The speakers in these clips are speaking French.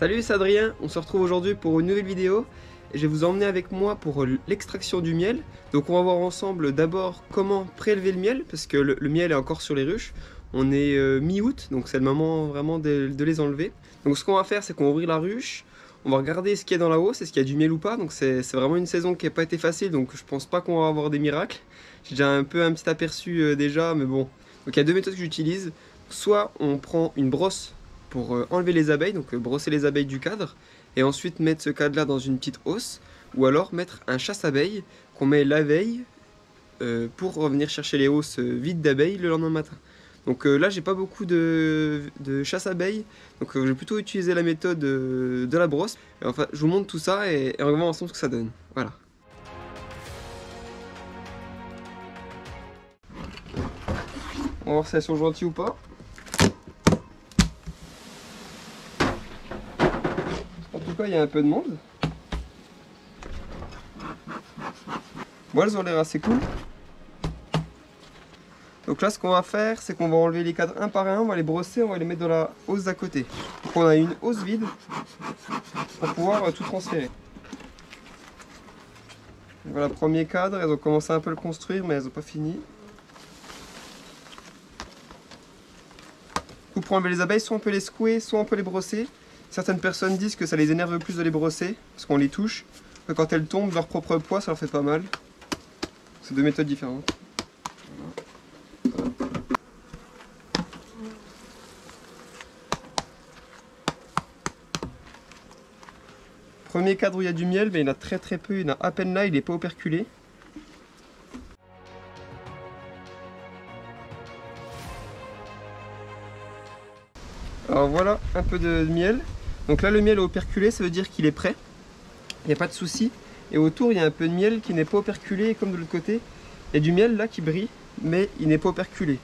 Salut, c'est Adrien, on se retrouve aujourd'hui pour une nouvelle vidéo et je vais vous emmener avec moi pour l'extraction du miel. Donc on va voir ensemble d'abord comment prélever le miel parce que le miel est encore sur les ruches. On est mi-août, donc c'est le moment vraiment de les enlever. Donc ce qu'on va faire, c'est qu'on va ouvrir la ruche, on va regarder ce qu'il y a dans la hausse, est-ce qu'il y a du miel ou pas. Donc c'est vraiment une saison qui n'a pas été facile, donc je pense pas qu'on va avoir des miracles. J'ai déjà un petit aperçu déjà, mais bon. Donc il y a deux méthodes que j'utilise. Soit on prend une brosse pour enlever les abeilles, donc brosser les abeilles du cadre, et ensuite mettre ce cadre-là dans une petite hausse, ou alors mettre un chasse-abeilles qu'on met la veille pour revenir chercher les hausses vides d'abeilles le lendemain matin. Donc là, j'ai pas beaucoup de chasse-abeilles, donc je vais plutôt utiliser la méthode de la brosse. Et enfin, je vous montre tout ça et on va voir ensemble ce que ça donne. Voilà. On va voir si elles sont gentilles ou pas. En tout cas, il y a un peu de monde. Bon, elles ont l'air assez cool. Donc là, ce qu'on va faire, c'est qu'on va enlever les cadres un par un, on va les brosser, on va les mettre dans la hausse d'à côté. Donc on a une hausse vide pour pouvoir tout transférer. Donc voilà, premier cadre, elles ont commencé un peu à le construire, mais elles n'ont pas fini. Pour enlever les abeilles, soit on peut les secouer, soit on peut les brosser. Certaines personnes disent que ça les énerve plus de les brosser, parce qu'on les touche. Que quand elles tombent, leur propre poids, ça leur fait pas mal. C'est deux méthodes différentes. Premier cadre où il y a du miel, mais il y en a très peu, il y en a à peine là, il n'est pas operculé. Alors voilà un peu de miel. Donc là le miel est operculé, ça veut dire qu'il est prêt. Il n'y a pas de souci. Et autour il y a un peu de miel qui n'est pas operculé, comme de l'autre côté. Il y a du miel là qui brille, mais il n'est pas operculé.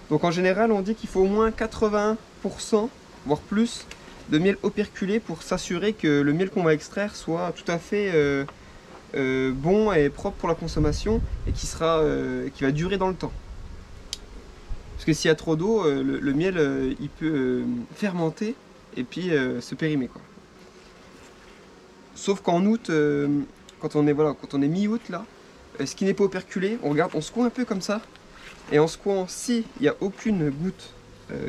Donc en général on dit qu'il faut au moins 81%, voire plus, de miel operculé pour s'assurer que le miel qu'on va extraire soit tout à fait bon et propre pour la consommation et qui va durer dans le temps. Parce que s'il y a trop d'eau, le miel il peut fermenter et puis se périmer, quoi. Sauf qu'en août, quand on est mi-août là, ce qui n'est pas operculé, on regarde, on secoue un peu comme ça, et en secouant, s'il n'y a aucune goutte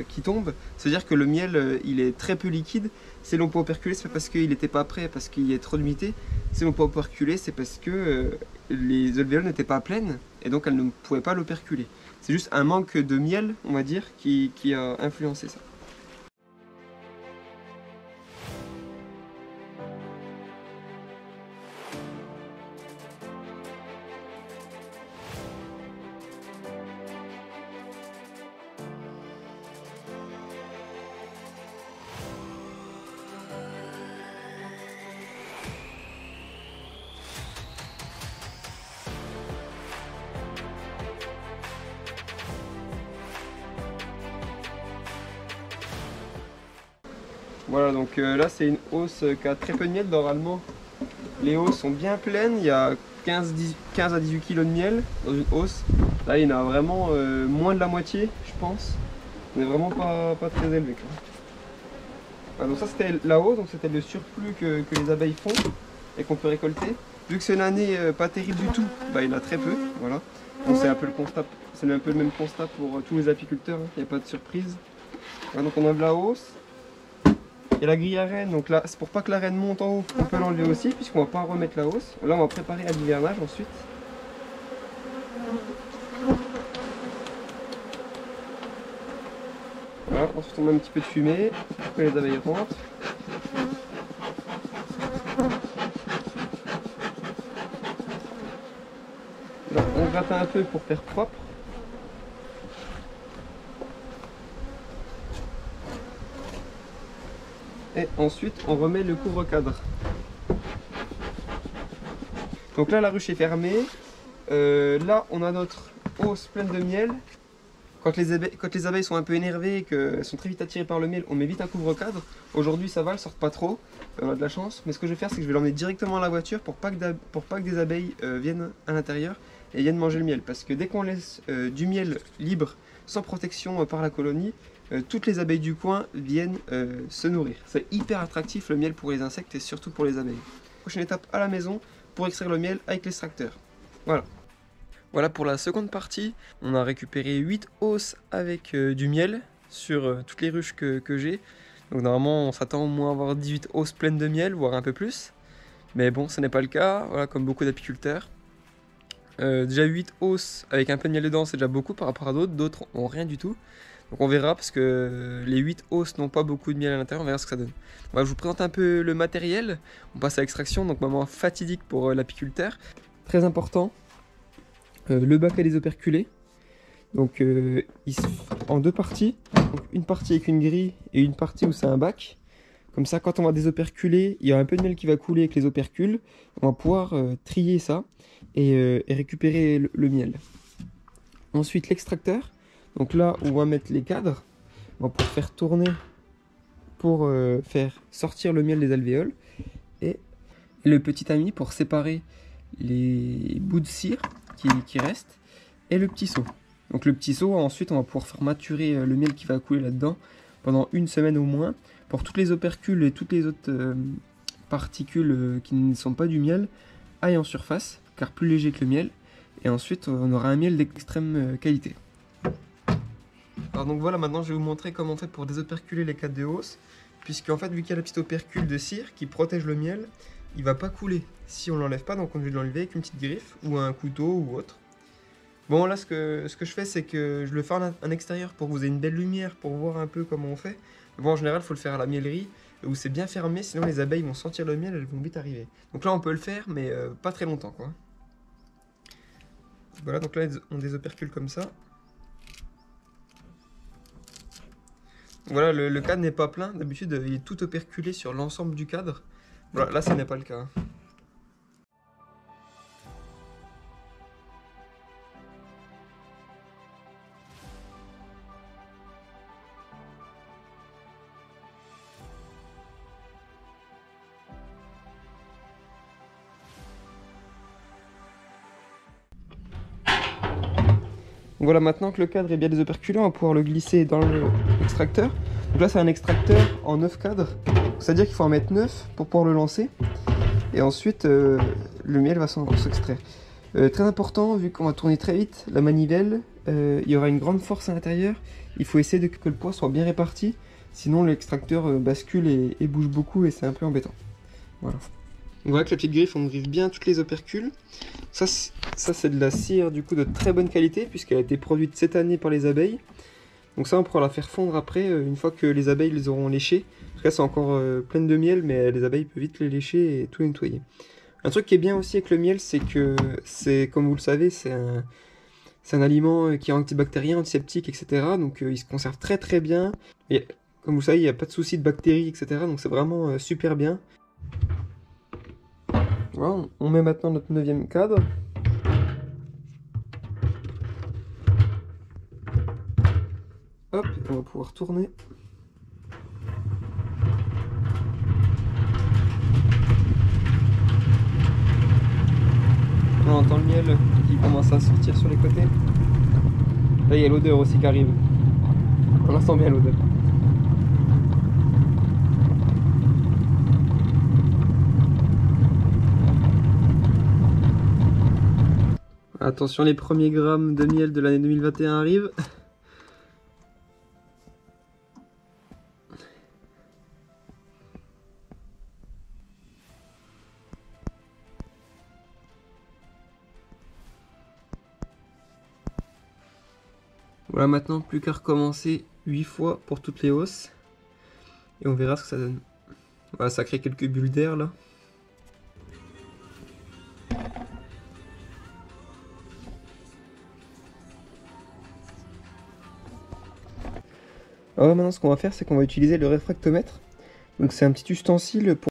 qui tombe, c'est-à-dire que le miel il est très peu liquide. Si l'on peut operculer, c'est pas parce qu'il n'était pas prêt, parce qu'il y a trop d'humidité. Si l'on peut operculer, c'est parce que les alvéoles n'étaient pas pleines, et donc elles ne pouvaient pas l'operculer. C'est juste un manque de miel, on va dire, qui a influencé ça. Voilà, donc là c'est une hausse qui a très peu de miel. Normalement les hausses sont bien pleines, il y a 15 à 18 kg de miel dans une hausse. Là il y en a vraiment moins de la moitié, je pense. On n'est vraiment pas très élevé. Voilà, donc ça c'était la hausse, donc c'était le surplus que les abeilles font et qu'on peut récolter. Vu que c'est une année pas terrible du tout, bah, il y en a très peu. Voilà. Bon, c'est un peu le même constat pour tous les apiculteurs, hein. Il n'y a pas de surprise. Voilà, donc on enlève la hausse. Et la grille à reine, donc là c'est pour pas que la reine monte en haut, on peut l'enlever aussi puisqu'on va pas remettre la hausse. Là on va préparer à l'hivernage ensuite. Voilà, ensuite on met un petit peu de fumée pour que les abeilles rentrent. Là, on gratte un peu pour faire propre. Et ensuite on remet le couvre-cadre. Donc là la ruche est fermée. Là on a notre hausse pleine de miel. Quand les abeilles sont un peu énervées et qu'elles sont très vite attirées par le miel, on met vite un couvre-cadre. Aujourd'hui ça va, elles sortent pas trop, on a de la chance. Mais ce que je vais faire, c'est que je vais l'emmener directement à la voiture pour pas que des abeilles viennent à l'intérieur. et viennent manger le miel. Parce que dès qu'on laisse du miel libre, sans protection par la colonie, toutes les abeilles du coin viennent se nourrir. C'est hyper attractif le miel pour les insectes et surtout pour les abeilles. Prochaine étape à la maison pour extraire le miel avec l'extracteur. Voilà. Voilà pour la seconde partie. On a récupéré 8 hausses avec du miel sur toutes les ruches que j'ai. Donc normalement on s'attend au moins à avoir 18 hausses pleines de miel, voire un peu plus. Mais bon, ce n'est pas le cas, voilà, comme beaucoup d'apiculteurs. Déjà 8 hausses avec un peu de miel dedans, c'est déjà beaucoup par rapport à d'autres. D'autres ont rien du tout. Donc on verra, parce que les 8 hausses n'ont pas beaucoup de miel à l'intérieur, on verra ce que ça donne. Voilà, je vous présente un peu le matériel. On passe à l'extraction, donc moment fatidique pour l'apiculteur. Très important, le bac à des operculés. Donc en deux parties. Donc, une partie avec une grille et une partie où c'est un bac. Comme ça, quand on va désoperculer, il y a un peu de miel qui va couler avec les opercules. On va pouvoir trier ça et récupérer le miel. Ensuite, l'extracteur. Donc là, on va mettre les cadres. On va pouvoir faire tourner pour faire sortir le miel des alvéoles. Et le petit ami pour séparer les bouts de cire qui restent. Et le petit seau. Donc le petit seau, ensuite, on va pouvoir faire maturer le miel qui va couler là-dedans pendant une semaine au moins. Pour toutes les opercules et toutes les autres particules qui ne sont pas du miel, aillent en surface, car plus léger que le miel. Et ensuite, on aura un miel d'extrême qualité. Alors donc voilà, maintenant je vais vous montrer comment on fait pour désoperculer les cadres de hausse. Puisque en fait, vu qu'il y a la petite opercule de cire qui protège le miel, il ne va pas couler si on ne l'enlève pas. Donc on va l'enlever avec une petite griffe ou un couteau ou autre. Bon, là ce que je fais, c'est que je le fais en extérieur pour que vous ayez une belle lumière, pour voir un peu comment on fait. Bon, en général, il faut le faire à la miellerie, où c'est bien fermé, sinon les abeilles vont sentir le miel, elles vont vite arriver. Donc là, on peut le faire, mais pas très longtemps, quoi. Voilà, donc là, on désopercule comme ça. Voilà, le cadre n'est pas plein. D'habitude, il est tout operculé sur l'ensemble du cadre. Voilà, là, ça n'est pas le cas. Voilà, maintenant que le cadre est bien désoperculé, on va pouvoir le glisser dans l'extracteur. Donc là, c'est un extracteur en 9 cadres. C'est-à-dire qu'il faut en mettre 9 pour pouvoir le lancer. Et ensuite, le miel va s'extraire. Très important, vu qu'on va tourner très vite, la manivelle, il y aura une grande force à l'intérieur. Il faut essayer que le poids soit bien réparti. Sinon, l'extracteur bascule et bouge beaucoup et c'est un peu embêtant. Voilà. Donc voilà que la petite griffe, on griffe bien toutes les opercules. Ça c'est de la cire du coup de très bonne qualité puisqu'elle a été produite cette année par les abeilles. Donc ça on pourra la faire fondre après une fois que les abeilles les auront léchées. En tout cas c'est encore plein de miel mais les abeilles peuvent vite les lécher et tout nettoyer. Un truc qui est bien aussi avec le miel, c'est que comme vous le savez, c'est un aliment qui est antibactérien, antiseptique, etc. Donc il se conserve très très bien. Et comme vous savez, il n'y a pas de souci de bactéries, etc. Donc c'est vraiment super bien. Voilà, on met maintenant notre 9e cadre. Hop, on va pouvoir tourner. On entend le miel qui commence à sortir sur les côtés. Là, il y a l'odeur aussi qui arrive. On entend bien l'odeur. Attention, les premiers grammes de miel de l'année 2021 arrivent. Voilà, maintenant plus qu'à recommencer 8 fois pour toutes les hausses. Et on verra ce que ça donne. Voilà, ça crée quelques bulles d'air là. Alors maintenant ce qu'on va faire, c'est qu'on va utiliser le réfractomètre. Donc c'est un petit ustensile pour